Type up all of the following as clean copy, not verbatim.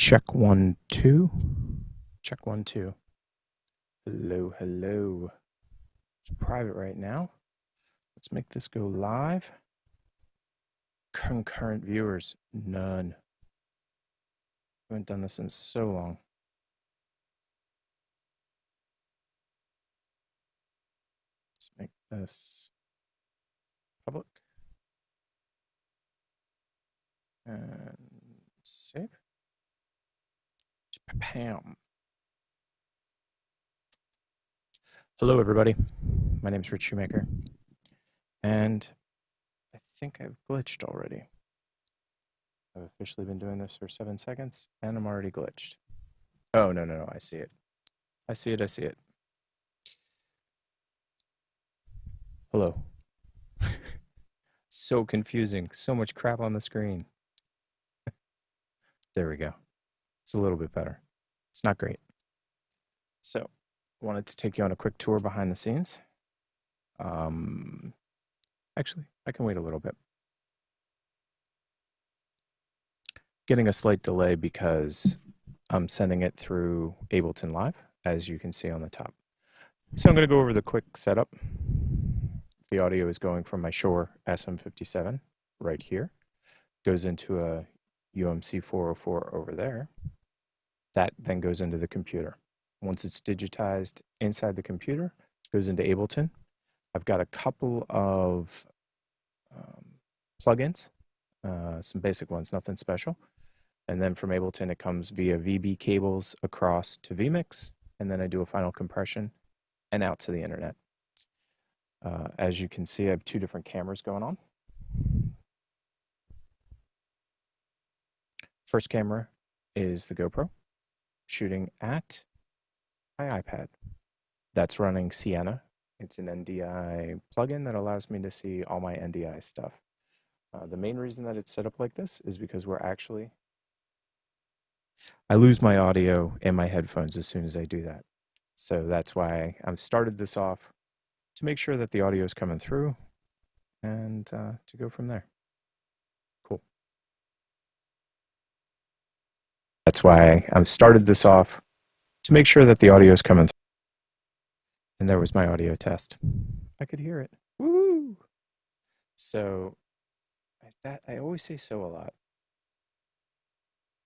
Check 1 2. Check 1 2. Hello, hello. It's private right now. Let's make this go live. Concurrent viewers, none. I haven't done this in so long. Let's make this public. And save. Pam. Hello, everybody. My name is Rich Shoemaker. And I think I've glitched already. I've officially been doing this for 7 seconds, and I'm already glitched. Oh, no, I see it. I see it. Hello. So confusing. So much crap on the screen. There we go. It's a little bit better. It's not great. So, I wanted to take you on a quick tour behind the scenes. Actually, I can wait a little bit. Getting a slight delay because I'm sending it through Ableton Live, as you can see on the top. So I'm going to go over the quick setup. The audio is going from my Shure SM57 right here. Goes into a UMC 404 over there. That then goes into the computer. Once it's digitized inside the computer, it goes into Ableton. I've got a couple of plugins, some basic ones, nothing special. And then from Ableton, it comes via VB cables across to vMix, and then I do a final compression and out to the internet. As you can see, I have two different cameras going on. First camera is the GoPro, shooting at my iPad. That's running Sienna. It's an NDI plugin that allows me to see all my NDI stuff. The main reason that it's set up like this is because I lose my audio in my headphones as soon as I do that. So that's why I've started this off to make sure that the audio is coming through and to go from there. Cool. That's why I've started this off to make sure that the audio is coming through. And there was my audio test. I could hear it. Woo! So I always say so a lot.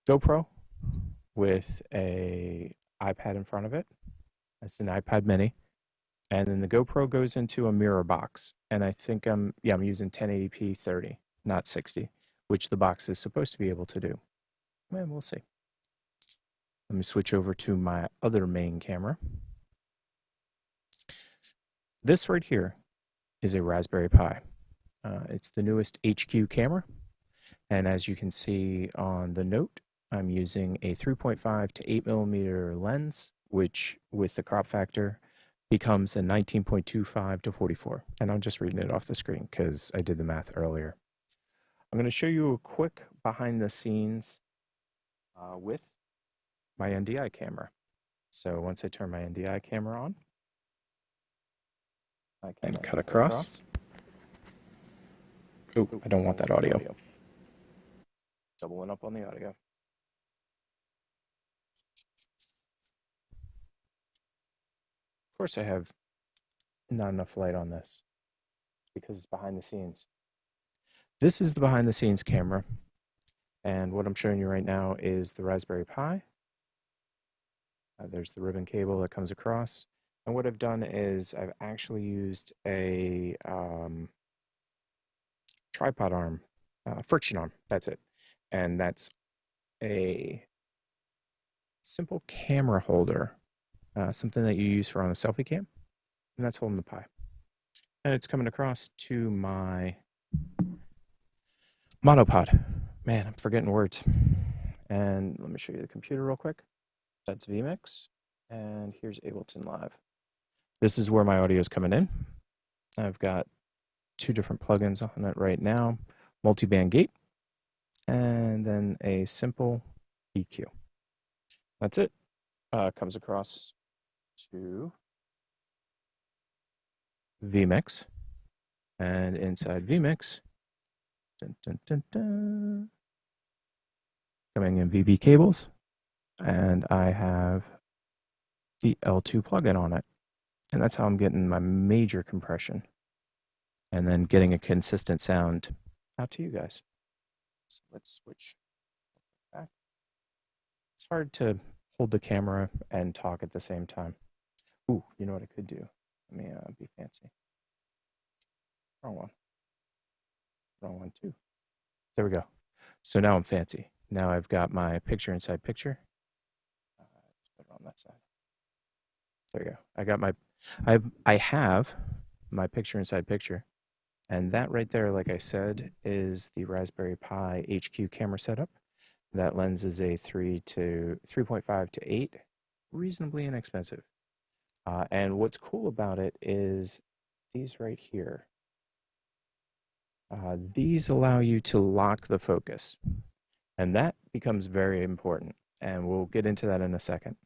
GoPro with a iPad in front of it. That's an iPad mini. And then the GoPro goes into a mirror box. And I think I'm using 1080p 30, not 60, which the box is supposed to be able to do. Well, we'll see. Let me switch over to my other main camera. This right here is a Raspberry Pi. It's the newest HQ camera. And as you can see on the note, I'm using a 3.5 to 8mm lens, which with the crop factor becomes a 19.25 to 44. And I'm just reading it off the screen because I did the math earlier. I'm going to show you a quick behind the scenes with my NDI camera. So once I turn my NDI camera on, I can cut across. Oh, I don't want that audio. Doubling up on the audio. Of course, I have not enough light on this because it's behind the scenes. This is the behind the scenes camera. And what I'm showing you right now is the Raspberry Pi. There's the ribbon cable that comes across. And what I've done is I've actually used a tripod arm, friction arm, that's it. And that's a simple camera holder, something that you use for on a selfie cam. And that's holding the Pi. And it's coming across to my monopod. Man, I'm forgetting words. And let me show you the computer real quick. That's vMix. And here's Ableton Live. This is where my audio is coming in. I've got two different plugins on it right now. Multi-band gate. And then a simple EQ. That's it. Comes across to vMix. And inside vMix, coming in VB cables, and I have the L2 plugin on it. And that's how I'm getting my major compression and then getting a consistent sound out to you guys. So let's switch back. It's hard to hold the camera and talk at the same time. Ooh, you know what I could do? Let me be fancy. Wrong one. Wrong one too. There we go. So now I'm fancy. Now I've got my picture inside picture. Just put it on that side. There you go. I have my picture inside picture. And that right there, like I said, is the Raspberry Pi HQ camera setup. That lens is a 3.5 to 8, reasonably inexpensive. And what's cool about it is these right here. These allow you to lock the focus, and that becomes very important. And we'll get into that in a second.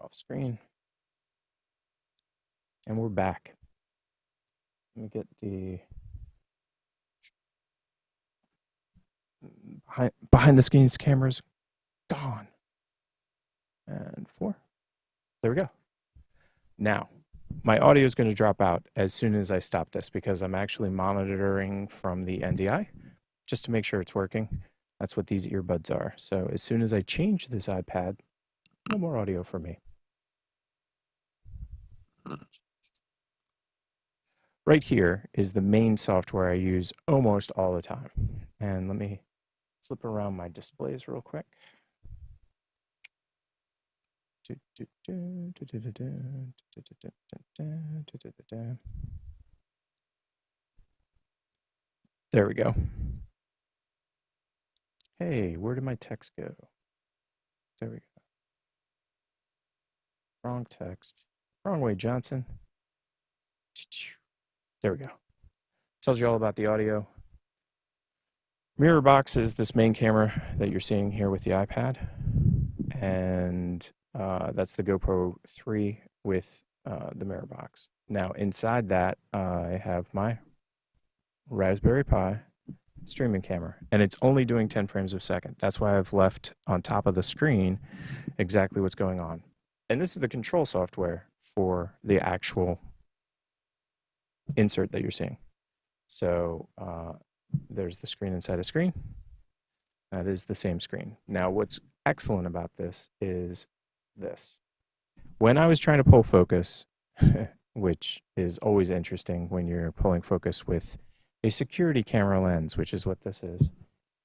Off screen. And we're back. Let me get the behind the scenes cameras gone. And 4. There we go. Now, my audio is going to drop out as soon as I stop this because I'm actually monitoring from the NDI just to make sure it's working. That's what these earbuds are. So as soon as I change this iPad, no more audio for me. Right here is the main software I use almost all the time. And let me flip around my displays real quick. There we go. Hey, where did my text go? There we go. Wrong text. Wrong way, Johnson. There we go. Tells you all about the audio. Mirrorbox is this main camera that you're seeing here with the iPad. And that's the GoPro 3 with the Mirrorbox. Now, inside that, I have my Raspberry Pi streaming camera, and it's only doing 10 frames a second. That's why I've left on top of the screen exactly what's going on. And this is the control software for the actual insert that you're seeing. So there's the screen inside a screen. That is the same screen. Now, what's excellent about this is this. When I was trying to pull focus, which is always interesting when you're pulling focus with a security camera lens, which is what this is,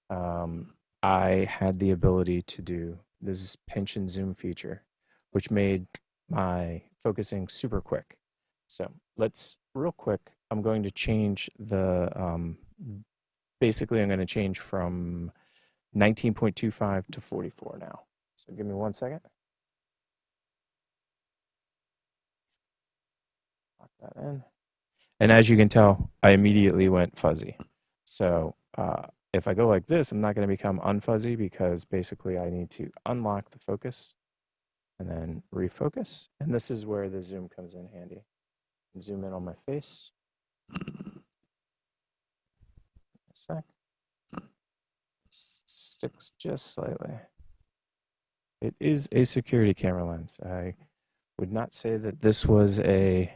I had the ability to do this pinch and zoom feature, which made my focusing super quick. So let's, real quick, I'm going to change the, basically I'm going to change from 19.25 to 44 now. So give me 1 second. Lock that in. And as you can tell, I immediately went fuzzy. So if I go like this, I'm not going to become unfuzzy because basically I need to unlock the focus and then refocus. And this is where the zoom comes in handy. Zoom in on my face. A sec. Sticks just slightly. It is a security camera lens. I would not say that this was a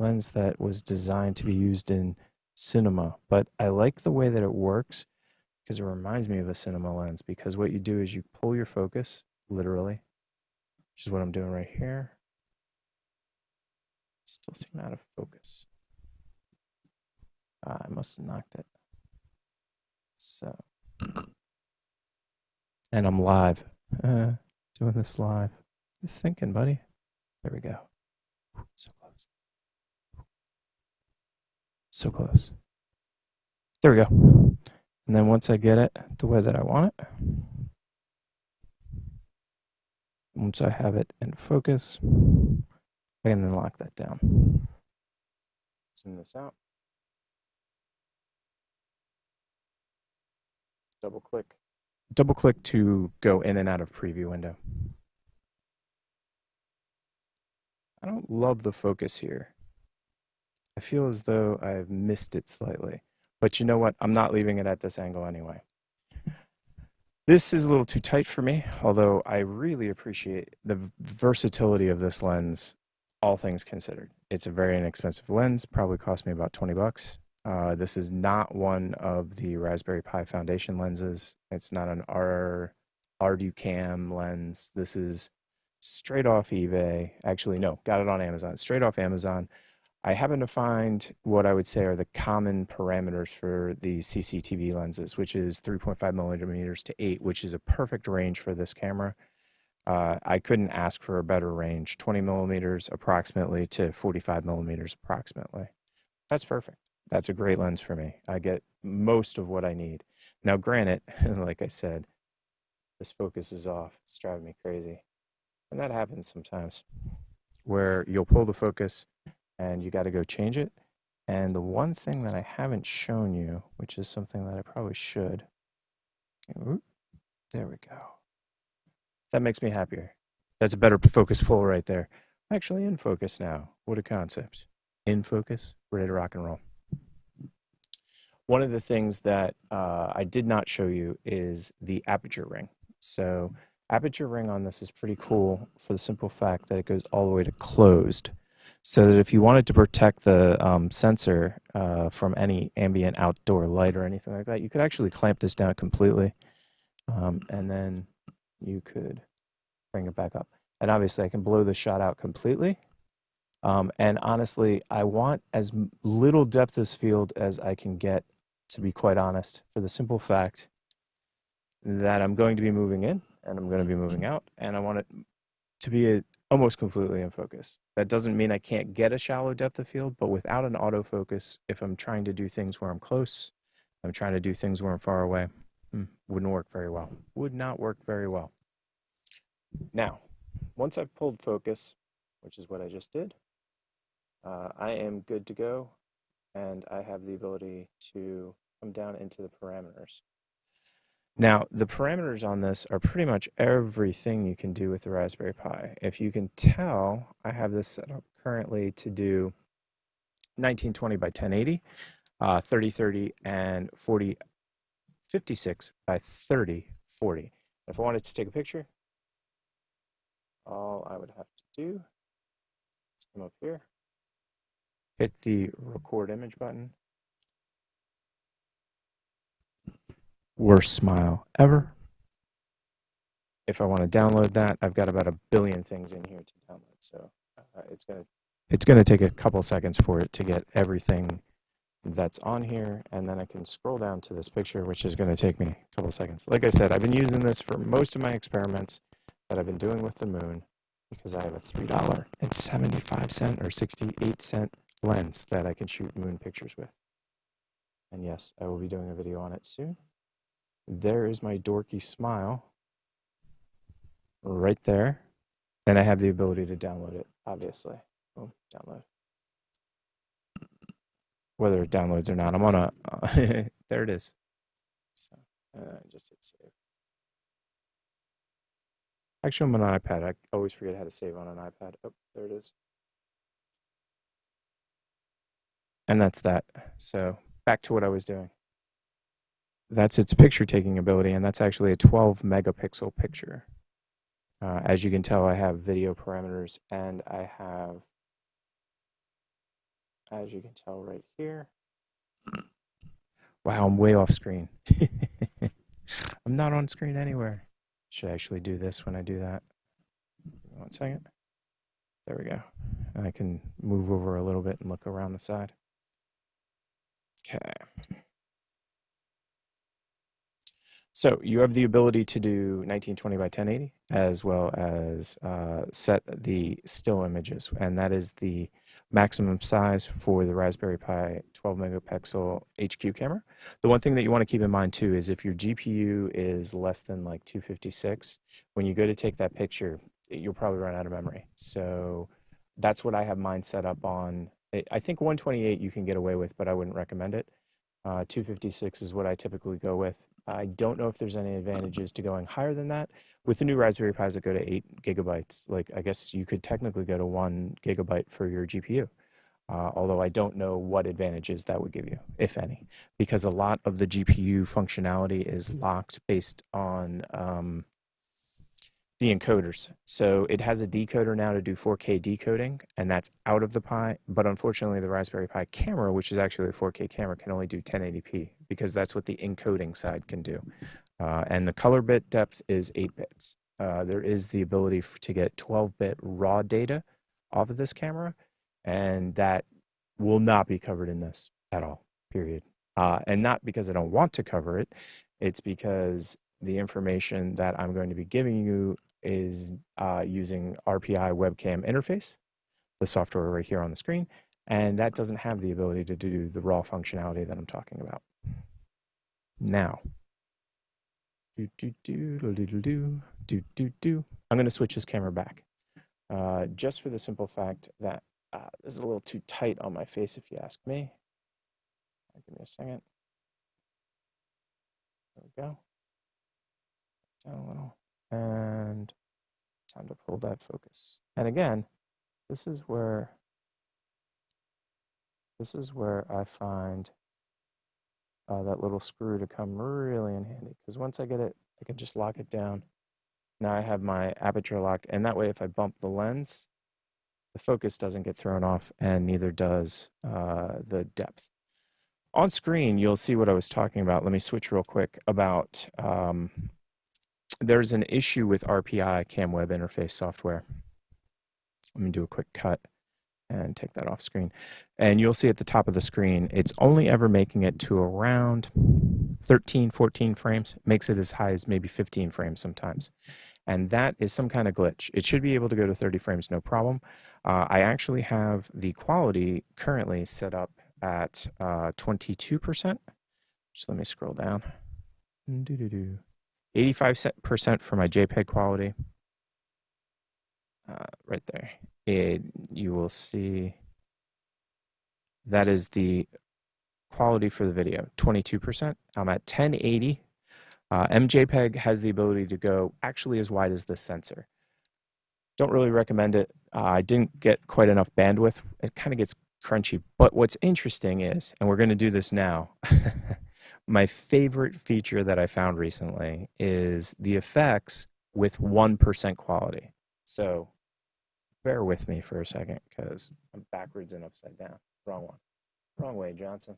lens that was designed to be used in cinema, but I like the way that it works because it reminds me of a cinema lens, because what you do is you pull your focus, literally, which is what I'm doing right here. Still seem out of focus. I must have knocked it. So, and I'm live, doing this live. You're thinking, buddy. There we go. So close. So close. There we go. And then once I get it the way that I want it, once I have it in focus, I can then lock that down. Zoom this out. Double click. Double click to go in and out of preview window. I don't love the focus here. I feel as though I've missed it slightly. But you know what? I'm not leaving it at this angle anyway. This is a little too tight for me, although I really appreciate the versatility of this lens, all things considered. It's a very inexpensive lens, probably cost me about 20 bucks. This is not one of the Raspberry Pi Foundation lenses. It's not an Arducam lens. This is straight off eBay. Actually, no, got it on Amazon. Straight off Amazon. I happen to find what I would say are the common parameters for the CCTV lenses, which is 3.5 millimeters to 8, which is a perfect range for this camera. I couldn't ask for a better range, 20 millimeters approximately to 45 millimeters approximately. That's perfect. That's a great lens for me. I get most of what I need. Now, granted, like I said, this focus is off. It's driving me crazy. And that happens sometimes where you'll pull the focus and you got to go change it. And the one thing that I haven't shown you, which is something that I probably should, there we go. That makes me happier. That's a better focus pull right there. I'm actually in focus now. What a concept. In focus, ready to rock and roll. One of the things that I did not show you is the aperture ring. So aperture ring on this is pretty cool for the simple fact that it goes all the way to closed. So that if you wanted to protect the sensor from any ambient outdoor light or anything like that, you could actually clamp this down completely. And then you could bring it back up. And obviously I can blow the shot out completely. And honestly, I want as little depth of field as I can get, to be quite honest, for the simple fact that I'm going to be moving in and I'm going to be moving out, and I want it to be almost completely in focus. That doesn't mean I can't get a shallow depth of field, but without an autofocus, if I'm trying to do things where I'm close, I'm trying to do things where I'm far away, wouldn't work very well. Would not work very well. Now, once I've pulled focus, which is what I just did, I am good to go, and I have the ability to come down into the parameters. Now, the parameters on this are pretty much everything you can do with the Raspberry Pi. If you can tell, I have this set up currently to do 1920 by 1080, 3030, and 4056 by 3040. If I wanted to take a picture, all I would have to do is come up here, hit the record image button. Worst smile ever. If I want to download that, I've got about 1 billion things in here to download. So it's gonna take a couple seconds for it to get everything that's on here, and then I can scroll down to this picture, which is going to take me a couple seconds. Like I said, I've been using this for most of my experiments that I've been doing with the moon, because I have a $3.75 or 68-cent lens that I can shoot moon pictures with. And yes, I will be doing a video on it soon. There is my dorky smile right there. And I have the ability to download it, obviously. Boom, download. Whether it downloads or not, I'm on a, there it is. So, just hit save. Actually, I'm on an iPad. I always forget how to save on an iPad. Oh, there it is. And that's that. So back to what I was doing. That's its picture taking ability, and that's actually a 12 megapixel picture. As you can tell, I have video parameters, and I have, as you can tell right here, wow, I'm way off screen. I'm not on screen anywhere. Should actually do this when I do that. 1 second. There we go. I can move over a little bit and look around the side. Okay. So you have the ability to do 1920 by 1080, as well as set the still images, and that is the maximum size for the Raspberry Pi 12 megapixel HQ camera. The one thing that you want to keep in mind too is if your GPU is less than like 256, when you go to take that picture, you'll probably run out of memory. So that's what I have mine set up on. I think 128 you can get away with, but I wouldn't recommend it. 256 is what I typically go with. I don't know if there's any advantages to going higher than that. With the new Raspberry Pis that go to 8 gigabytes, like I guess you could technically go to 1 gigabyte for your GPU. although I don't know what advantages that would give you, if any, because a lot of the GPU functionality is locked based on the encoders. So it has a decoder now to do 4K decoding, and that's out of the Pi. But unfortunately, the Raspberry Pi camera, which is actually a 4K camera, can only do 1080p because that's what the encoding side can do. And the color bit depth is 8 bits. There is the ability to get 12-bit raw data off of this camera, and that will not be covered in this at all, period. And not because I don't want to cover it, it's because the information that I'm going to be giving you is using RPI webcam interface, the software right here on the screen, and that doesn't have the ability to do the raw functionality that I'm talking about. Now, I'm going to switch this camera back, just for the simple fact that this is a little too tight on my face, if you ask me. Give me a second. There we go. Down a little, and time to pull that focus. And again, this is where I find that little screw to come really in handy, because once I get it, I can just lock it down. Now I have my aperture locked, and that way if I bump the lens, the focus doesn't get thrown off, and neither does the depth. On screen, you'll see what I was talking about. Let me switch real quick about there's an issue with RPI, Cam Web Interface software. Let me do a quick cut and take that off screen. And you'll see at the top of the screen, it's only ever making it to around 13, 14 frames. It makes it as high as maybe 15 frames sometimes. And that is some kind of glitch. It should be able to go to 30 frames, no problem. I actually have the quality currently set up at 22%. Just let me scroll down. 85% for my JPEG quality. Right there. You will see that is the quality for the video, 22%. I'm at 1080. MJPEG has the ability to go actually as wide as this sensor. Don't really recommend it. I didn't get quite enough bandwidth. It kind of gets crunchy. But what's interesting is, and we're going to do this now, my favorite feature that I found recently is the effects with 1% quality. So bear with me for a second because I'm backwards and upside down. Wrong one. Wrong way, Johnson.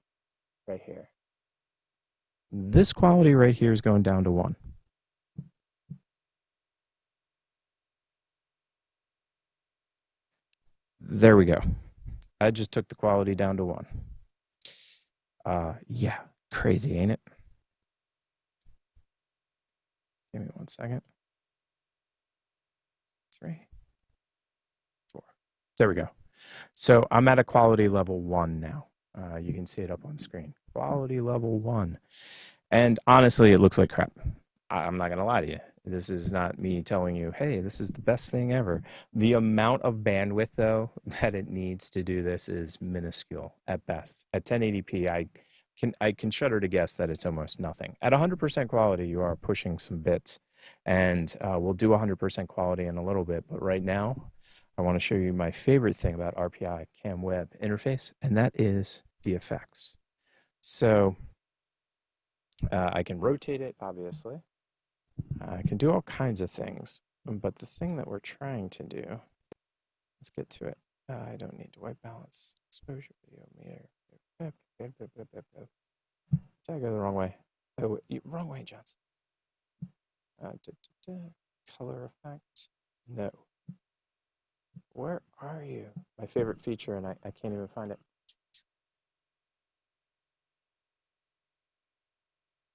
Right here. This quality right here is going down to 1. There we go. I just took the quality down to 1. Yeah, crazy, ain't it? Give me 1 second. 3, 4. There we go. So I'm at a quality level 1 now. You can see it up on screen. Quality level 1. And honestly, it looks like crap. I'm not going to lie to you. This is not me telling you, hey, this is the best thing ever. The amount of bandwidth, though, that it needs to do this is minuscule at best. At 1080p, I can shudder to guess that it's almost nothing. At 100% quality, you are pushing some bits. And we'll do 100% quality in a little bit. But right now, I want to show you my favorite thing about RPI Cam Web interface, and that is the effects. So I can rotate it, obviously. I can do all kinds of things, but the thing that we're trying to do, let's get to it. I don't need to white balance, exposure, video meter. Did I go the wrong way? Oh, wrong way, Johnson. Color effect, no. Where are you? My favorite feature, and I can't even find it.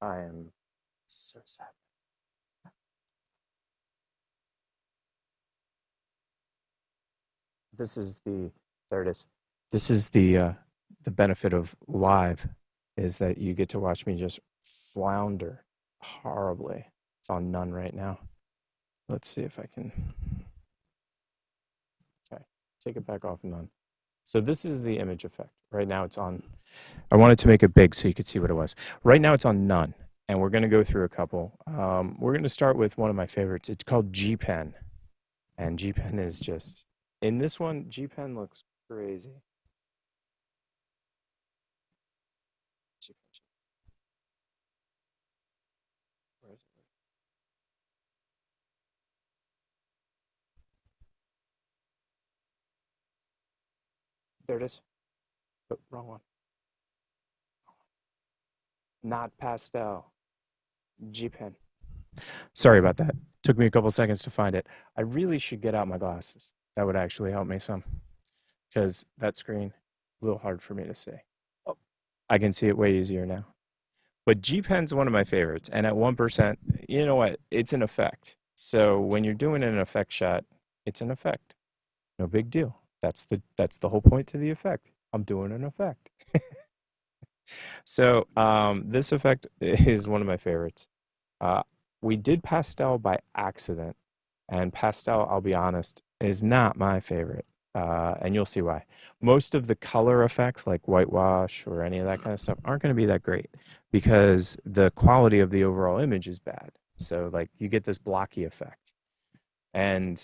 I am so sad. This is the, there it is. This is the benefit of live, is that you get to watch me just flounder horribly. It's on none right now. Let's see if I can. Okay, take it back off none. So this is the image effect. Right now it's on, I wanted to make it big so you could see what it was. Right now it's on none, and we're going to go through a couple. We're going to start with one of my favorites. It's called G-Pen, and G-Pen is just, in this one, G-Pen looks crazy. there it is. Oh, wrong one. Not pastel. G-Pen. Sorry about that. Took me a couple seconds to find it. I really should get out my glasses. That would actually help me some, because that screen, a little hard for me to see. Oh, I can see it way easier now. But G-Pen's one of my favorites, and at 1%, you know what? It's an effect. So when you're doing an effect shot, it's an effect. No big deal. That's the whole point to the effect. I'm doing an effect. So this effect is one of my favorites. We did pastel by accident, and pastel, I'll be honest, is not my favorite. And you'll see why. Most of the color effects, like whitewash or any of that kind of stuff, aren't going to be that great because the quality of the overall image is bad. So, like, you get this blocky effect. And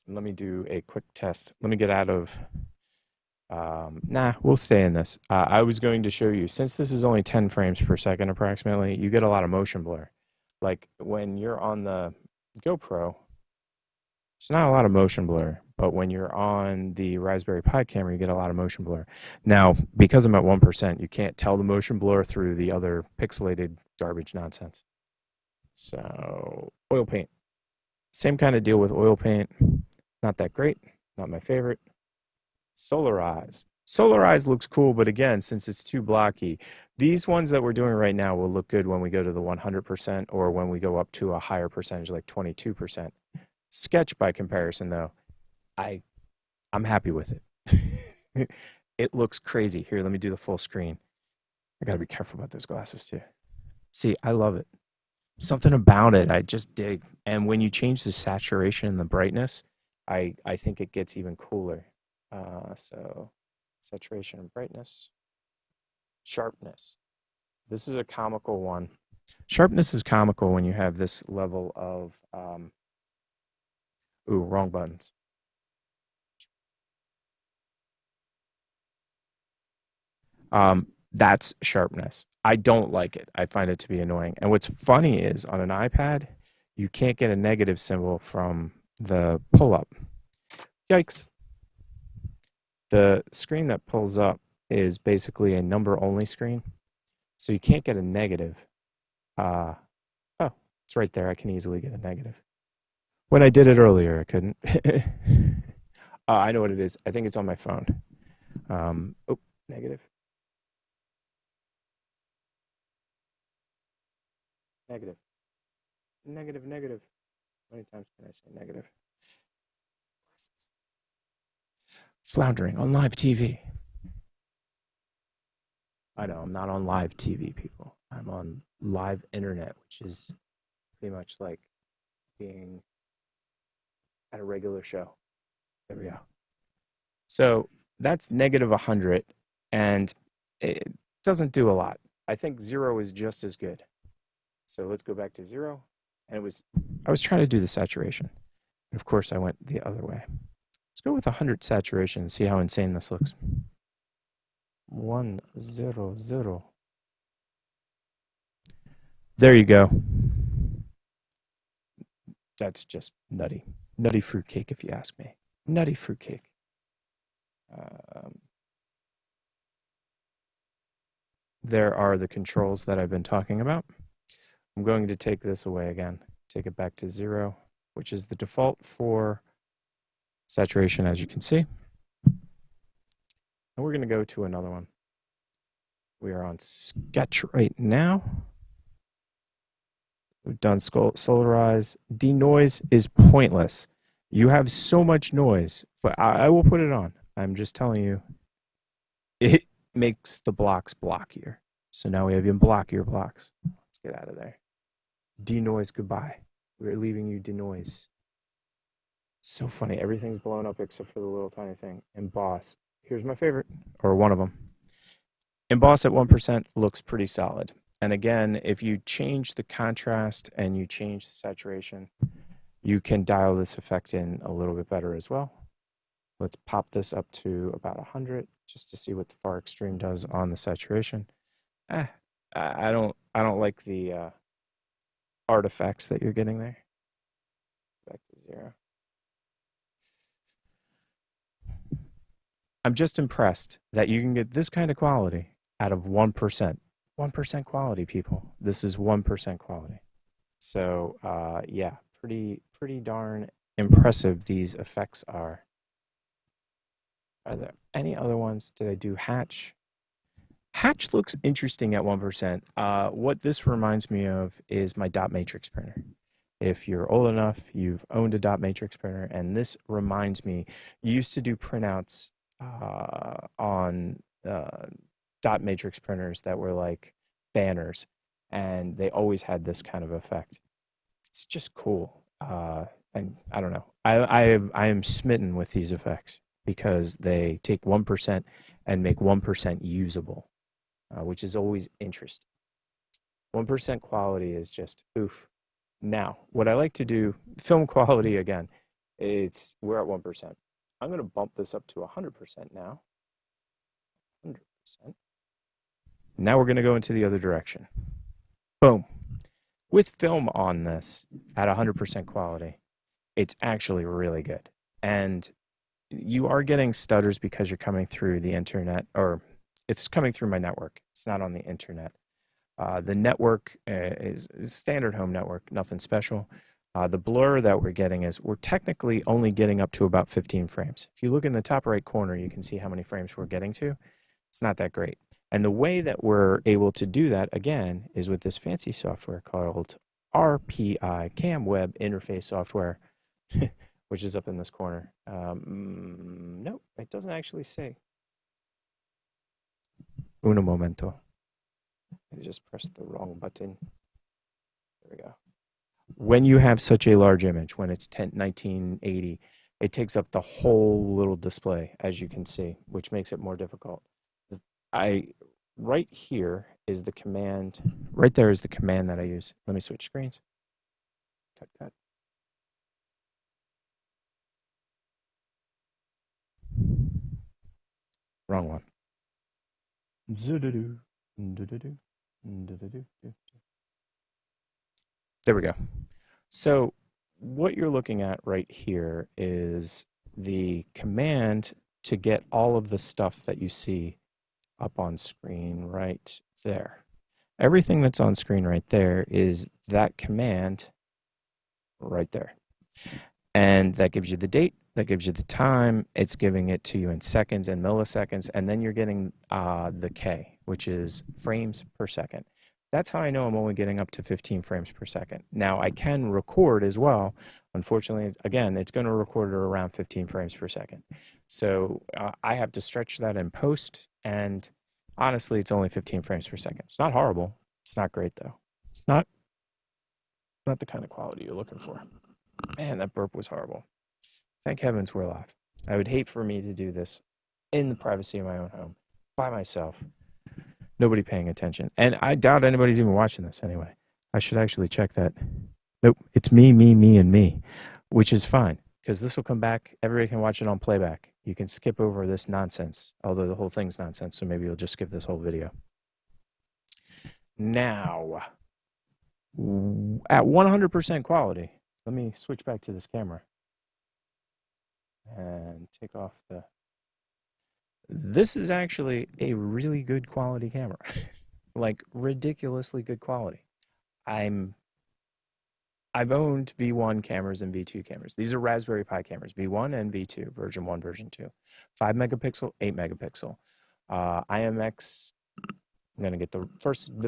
let me do a quick test. Let me get out of. Nah, we'll stay in this. I was going to show you, since this is only 10 frames per second approximately, you get a lot of motion blur. Like when you're on the GoPro, there's not a lot of motion blur, but when you're on the Raspberry Pi camera, you get a lot of motion blur. Now, because I'm at 1%, you can't tell the motion blur through the other pixelated garbage nonsense. So, oil paint. Same kind of deal with oil paint. Not that great, not my favorite. Solarize. Solarize looks cool, but again, since it's too blocky, these ones that we're doing right now will look good when we go to the 100% or when we go up to a higher percentage, like 22%. Sketch, by comparison, though, I'm happy with it. It looks crazy. Here, let me do the full screen. I gotta be careful about those glasses too. See, I love it. Something about it I just dig. And when you change the saturation and the brightness, I think it gets even cooler. So saturation and brightness. Sharpness. This is a comical one. Sharpness is comical when you have this level of, ooh, wrong buttons. That's sharpness. I don't like it. I find it to be annoying. And what's funny is on an iPad, you can't get a negative symbol from the pull-up. Yikes. The screen that pulls up is basically a number-only screen, so you can't get a negative. Oh, it's right there. I can easily get a negative. When I did it earlier, I couldn't. I know what it is. I think it's on my phone. Oh, negative. Negative. Negative, negative. How many times can I say negative? Floundering on live TV. I know, I'm not on live TV, people. I'm on live internet, which is pretty much like being at a regular show. There we go. So that's negative 100, and it doesn't do a lot. I think 0 is just as good. So let's go back to 0. And I was trying to do the saturation. And of course, I went the other way. Let's go with 100 saturation and see how insane this looks. 100. There you go. That's just nutty. Nutty fruitcake, if you ask me. Nutty fruitcake. There are the controls that I've been talking about. I'm going to take this away again. Take it back to 0, which is the default for saturation, as you can see. And we're going to go to another one. We are on sketch right now. We've done solarize. Denoise is pointless. You have so much noise, but I will put it on. I'm just telling you, it makes the blocks blockier. So now we have even blockier blocks. Let's get out of there. Denoise, goodbye. We're leaving you denoise. So funny. Everything's blown up except for the little tiny thing. Emboss. Here's my favorite, or one of them. Emboss at 1% looks pretty solid. And again, if you change the contrast and you change the saturation, you can dial this effect in a little bit better as well. Let's pop this up to about 100 just to see what the far extreme does on the saturation. I don't like the artifacts that you're getting there. Back to 0. I'm just impressed that you can get this kind of quality out of 1%. 1% quality, people. This is 1% quality. So, yeah, pretty darn impressive these effects are. Are there any other ones? Did I do Hatch? Hatch looks interesting at 1%. What this reminds me of is my dot matrix printer. If you're old enough, you've owned a dot matrix printer, and this reminds me, you used to do printouts on dot matrix printers that were like banners, and they always had this kind of effect. It's just cool. And I don't know. I am smitten with these effects because they take 1% and make 1% usable, which is always interesting. 1% quality is just oof. Now, what I like to do, film quality again, we're at 1%. I'm going to bump this up to 100% now. 100%. Now we're going to go into the other direction. Boom. With film on this at 100% quality, it's actually really good. And you are getting stutters because you're coming through the internet, or it's coming through my network. It's not on the internet. The network is standard home network, nothing special. The blur that we're getting is we're technically only getting up to about 15 frames. If you look in the top right corner, you can see how many frames we're getting to. It's not that great. And the way that we're able to do that, again, is with this fancy software called RPI, Cam Web Interface Software, which is up in this corner. Nope, it doesn't actually say. Uno momento. I just pressed the wrong button. There we go. When you have such a large image, when it's 1980, it takes up the whole little display, as you can see, which makes it more difficult. Right here is the command. Right there is the command that I use. Let me switch screens. Cut. Wrong one. There we go. So what you're looking at right here is the command to get all of the stuff that you see up on screen right there. Everything that's on screen right there is that command right there. And that gives you the date, that gives you the time, it's giving it to you in seconds and milliseconds, and then you're getting the K, which is frames per second. That's how I know I'm only getting up to 15 frames per second. Now, I can record as well. Unfortunately, again, it's going to record at around 15 frames per second. So I have to stretch that in post, and honestly, it's only 15 frames per second. It's not horrible. It's not great, though. It's not the kind of quality you're looking for. Man, that burp was horrible. Thank heavens we're live. I would hate for me to do this in the privacy of my own home, by myself. Nobody paying attention. And I doubt anybody's even watching this anyway. I should actually check that. Nope, it's me, and me, which is fine, because this will come back. Everybody can watch it on playback. You can skip over this nonsense, although the whole thing's nonsense, so maybe you'll just skip this whole video. Now, at 100% quality, let me switch back to this camera and take off the... This is actually a really good quality camera. Like, ridiculously good quality. I've owned V1 cameras and V2 cameras. These are Raspberry Pi cameras, V1 and V2, version 1, version 2. 5 megapixel, 8 megapixel. IMX, I'm going to get the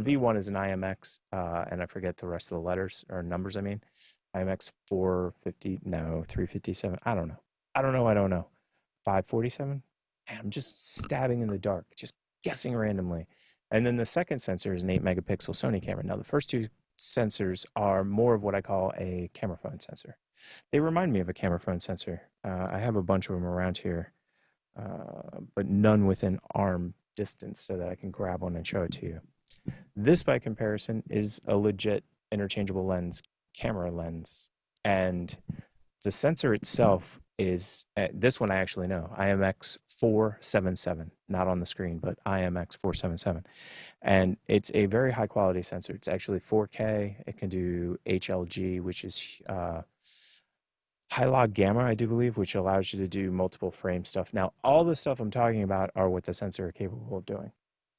V1 is an IMX, and I forget the rest of the letters, or numbers, I mean. IMX 450, no, 357, I don't know. 547? I'm just stabbing in the dark, just guessing randomly. And then the second sensor is an 8 megapixel Sony camera. Now, the first two sensors are more of what I call a camera phone sensor. They remind me of a camera phone sensor. I have a bunch of them around here, but none within arm distance so that I can grab one and show it to you. This, by comparison, is a legit interchangeable lens, camera lens. And the sensor itself is, this one I actually know, IMX 477, not on the screen, but IMX 477. And it's a very high quality sensor. It's actually 4K. It can do HLG, which is High-log gamma, I do believe, which allows you to do multiple frame stuff. Now, all the stuff I'm talking about are what the sensor are capable of doing.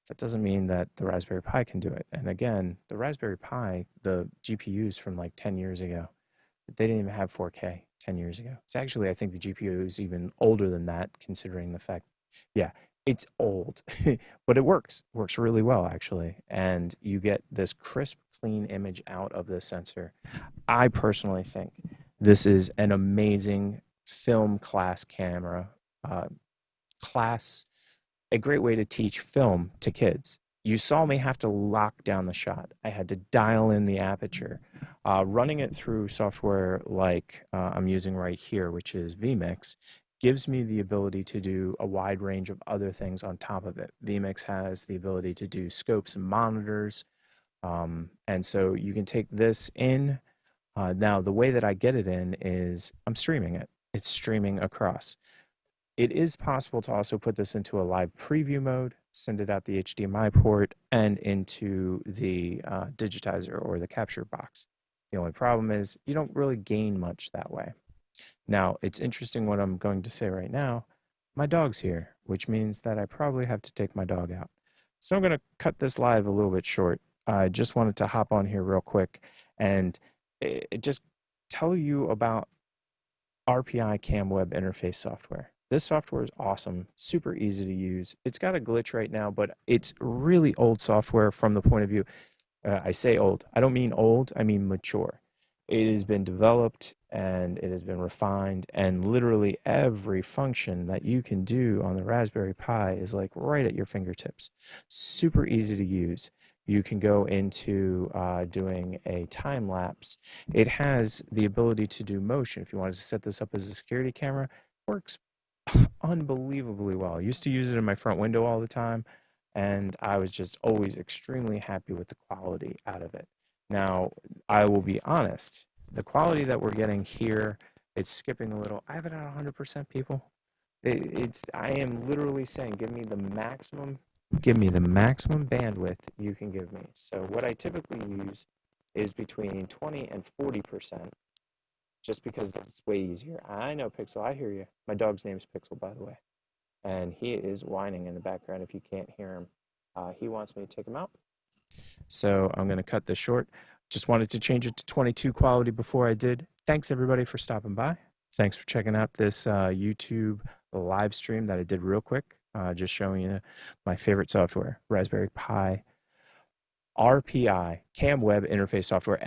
That doesn't mean that the Raspberry Pi can do it. And again, the Raspberry Pi, the GPUs from like 10 years ago, they didn't even have 4K 10 years ago. It's actually, I think the GPU is even older than that, considering the fact, yeah, it's old, but it works. It works really well, actually. And you get this crisp, clean image out of the sensor. I personally think this is an amazing film class camera, uh, class, a great way to teach film to kids. You saw me have to lock down the shot. I had to dial in the aperture. Running it through software like I'm using right here, which is vMix, gives me the ability to do a wide range of other things on top of it. vMix has the ability to do scopes and monitors. And so you can take this in. Now, the way that I get it in is I'm streaming it. It's streaming across. It is possible to also put this into a live preview mode, send it out the HDMI port, and into the digitizer or the capture box. The only problem is you don't really gain much that way. Now, it's interesting what I'm going to say right now. My dog's here, which means that I probably have to take my dog out. So I'm going to cut this live a little bit short. I just wanted to hop on here real quick and just tell you about RPI CamWeb interface software. This software is awesome, super easy to use. It's got a glitch right now, but it's really old software from the point of view, I say old, I don't mean old, I mean mature. It has been developed and it has been refined, and literally every function that you can do on the Raspberry Pi is like right at your fingertips. Super easy to use. You can go into doing a time lapse. It has the ability to do motion. If you wanted to set this up as a security camera, works unbelievably well. I used to use it in my front window all the time, and I was just always extremely happy with the quality out of it. Now, I will be honest, the quality that we're getting here, it's skipping a little. I have it at 100%, people. I am literally saying, give me the maximum bandwidth you can give me. So what I typically use is between 20 and 40%, just because it's way easier. I know, Pixel, I hear you. My dog's name's Pixel, by the way. And he is whining in the background if you can't hear him. He wants me to take him out. So I'm going to cut this short. Just wanted to change it to 22 quality before I did. Thanks, everybody, for stopping by. Thanks for checking out this YouTube live stream that I did real quick. Just showing you my favorite software, Raspberry Pi RPI, CamWeb interface software.